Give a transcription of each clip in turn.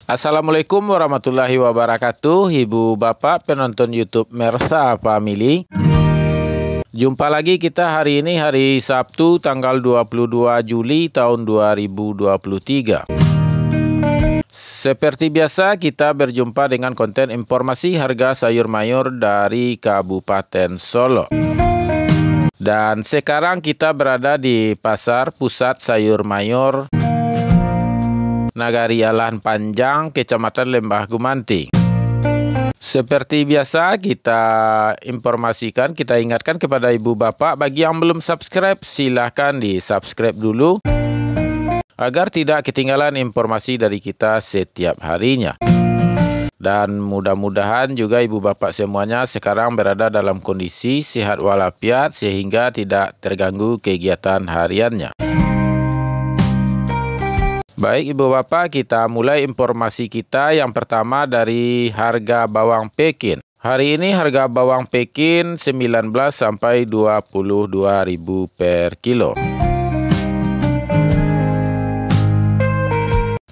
Assalamualaikum warahmatullahi wabarakatuh, Ibu Bapak penonton YouTube Mersa Family. Jumpa lagi kita hari ini, hari Sabtu tanggal 22 Juli tahun 2023. Seperti biasa kita berjumpa dengan konten informasi harga sayur mayur dari Kabupaten Solo. Dan sekarang kita berada di Pasar Pusat Sayur Mayur Nagari Alan Panjang, Kecamatan Lembah Gumanti. Seperti biasa kita informasikan, kita ingatkan kepada ibu bapak, bagi yang belum subscribe silahkan di subscribe dulu agar tidak ketinggalan informasi dari kita setiap harinya. Dan mudah-mudahan juga ibu bapak semuanya sekarang berada dalam kondisi sehat walafiat sehingga tidak terganggu kegiatan hariannya. Baik ibu bapak, kita mulai informasi kita yang pertama dari harga bawang Pekin. Hari ini harga bawang Pekin 19 sampai 22.000 per kilo.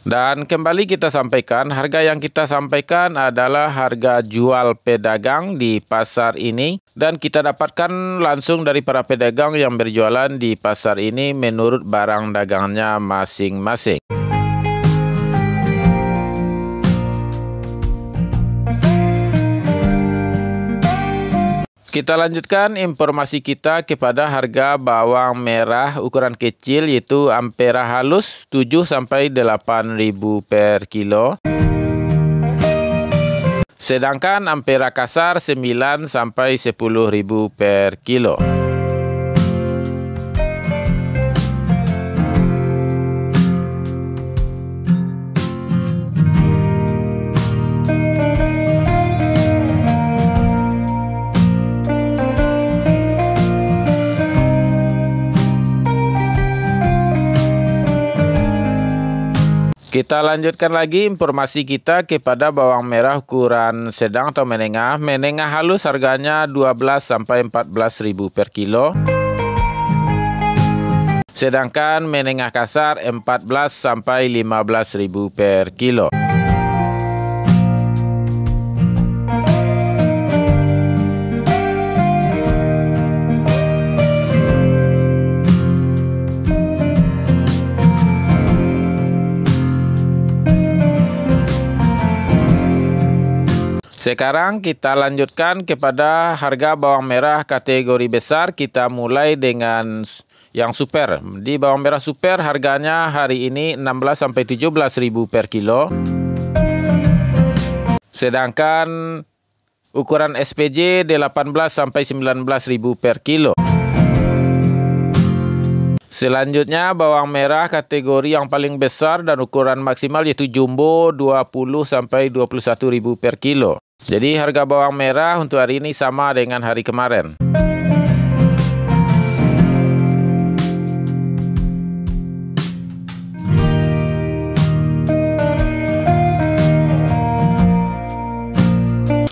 Dan kembali kita sampaikan, harga yang kita sampaikan adalah harga jual pedagang di pasar ini. Dan kita dapatkan langsung dari para pedagang yang berjualan di pasar ini menurut barang dagangnya masing-masing. Kita lanjutkan informasi kita kepada harga bawang merah ukuran kecil yaitu Ampera halus 7 sampai 8.000 per kilo. Sedangkan Ampera kasar 9 sampai 10.000 per kilo. Kita lanjutkan lagi informasi kita kepada bawang merah ukuran sedang atau menengah. Menengah halus harganya 12 sampai 14.000 per kilo. Sedangkan menengah kasar 14 sampai 15.000 per kilo. Sekarang kita lanjutkan kepada harga bawang merah kategori besar. Kita mulai dengan yang super. Di bawang merah super harganya hari ini 16 sampai 17.000 per kilo. Sedangkan ukuran SPJ 18 sampai 19.000 per kilo. Selanjutnya bawang merah kategori yang paling besar dan ukuran maksimal yaitu jumbo 20 sampai 21.000 per kilo. Jadi harga bawang merah untuk hari ini sama dengan hari kemarin.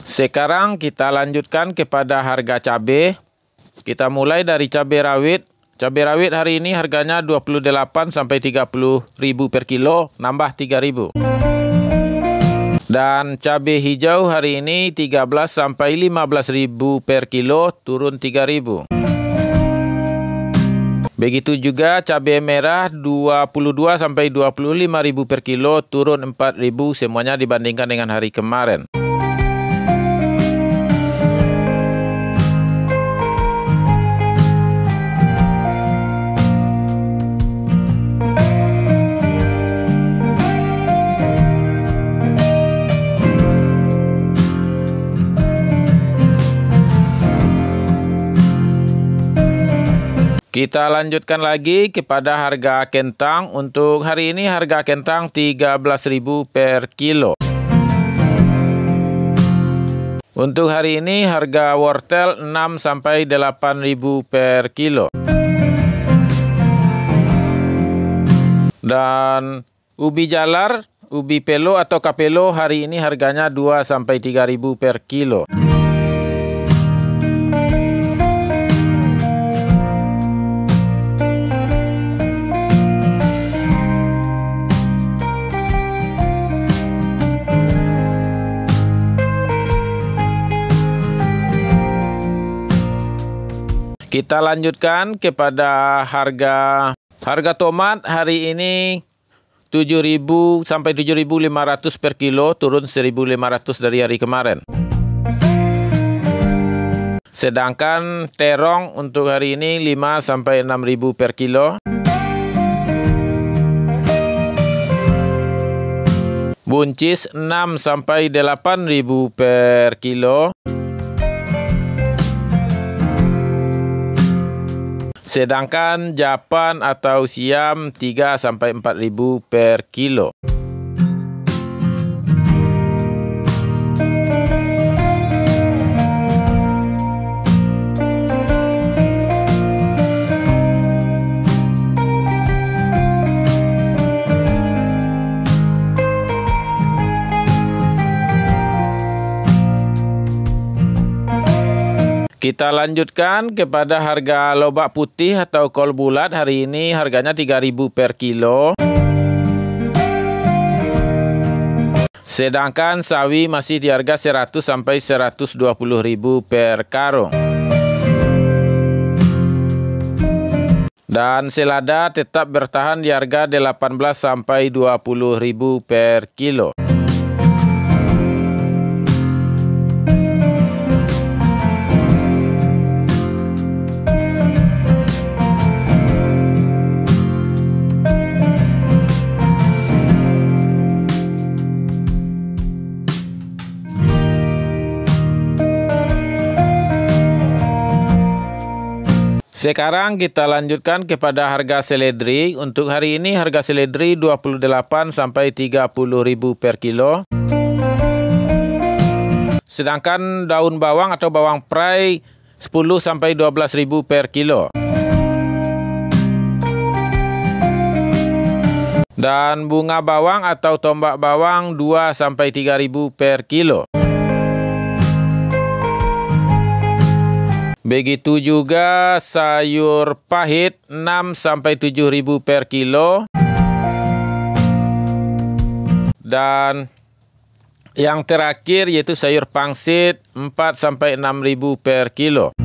Sekarang kita lanjutkan kepada harga cabai. Kita mulai dari cabai rawit. Cabai rawit hari ini harganya 28 sampai 30.000 per kilo, nambah 3.000. Dan cabai hijau hari ini 13 sampai 15.000 per kilo, turun 3.000. Begitu juga cabai merah 22 sampai 25.000 per kilo, turun 4.000, semuanya dibandingkan dengan hari kemarin. Kita lanjutkan lagi kepada harga kentang. Untuk hari ini harga kentang 13.000 per kilo. Untuk hari ini harga wortel 6 sampai 8.000 per kilo. Dan ubi jalar, ubi pelo atau kapelo hari ini harganya 2 sampai 3.000 per kilo. Kita lanjutkan kepada harga tomat hari ini 7.000 sampai 7.500 per kilo, turun 1.500 dari hari kemarin. Sedangkan terong untuk hari ini 5 sampai 6.000 per kilo. Buncis 6 sampai 8.000 per kilo. Sedangkan Japan atau Siam 3 sampai 4.000 per kilo. Kita lanjutkan kepada harga lobak putih atau kol bulat. Hari ini harganya 3.000 per kilo. Sedangkan sawi masih di harga 100 sampai 120.000 per karung. Dan selada tetap bertahan di harga 18 sampai 20.000 per kilo. Sekarang kita lanjutkan kepada harga seledri. Untuk hari ini harga seledri 28 sampai 30.000 per kilo. Sedangkan daun bawang atau bawang prai 10 sampai 12.000 per kilo. Dan bunga bawang atau tombak bawang 2 sampai 3.000 per kilo. Begitu juga sayur pahit 6 sampai 7.000 per kilo. Dan yang terakhir yaitu sayur pangsit 4 sampai 6.000 per kilo.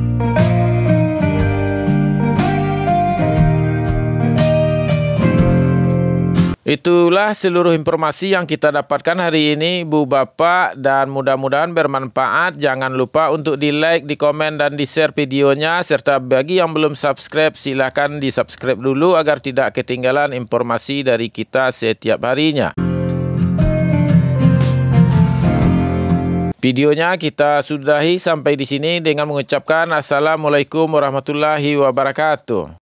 Itulah seluruh informasi yang kita dapatkan hari ini, Bu Bapak, dan mudah-mudahan bermanfaat. Jangan lupa untuk di-like, di-komen, dan di-share videonya. Serta bagi yang belum subscribe, silakan di-subscribe dulu agar tidak ketinggalan informasi dari kita setiap harinya. Videonya kita sudahi sampai di sini dengan mengucapkan Assalamualaikum warahmatullahi wabarakatuh.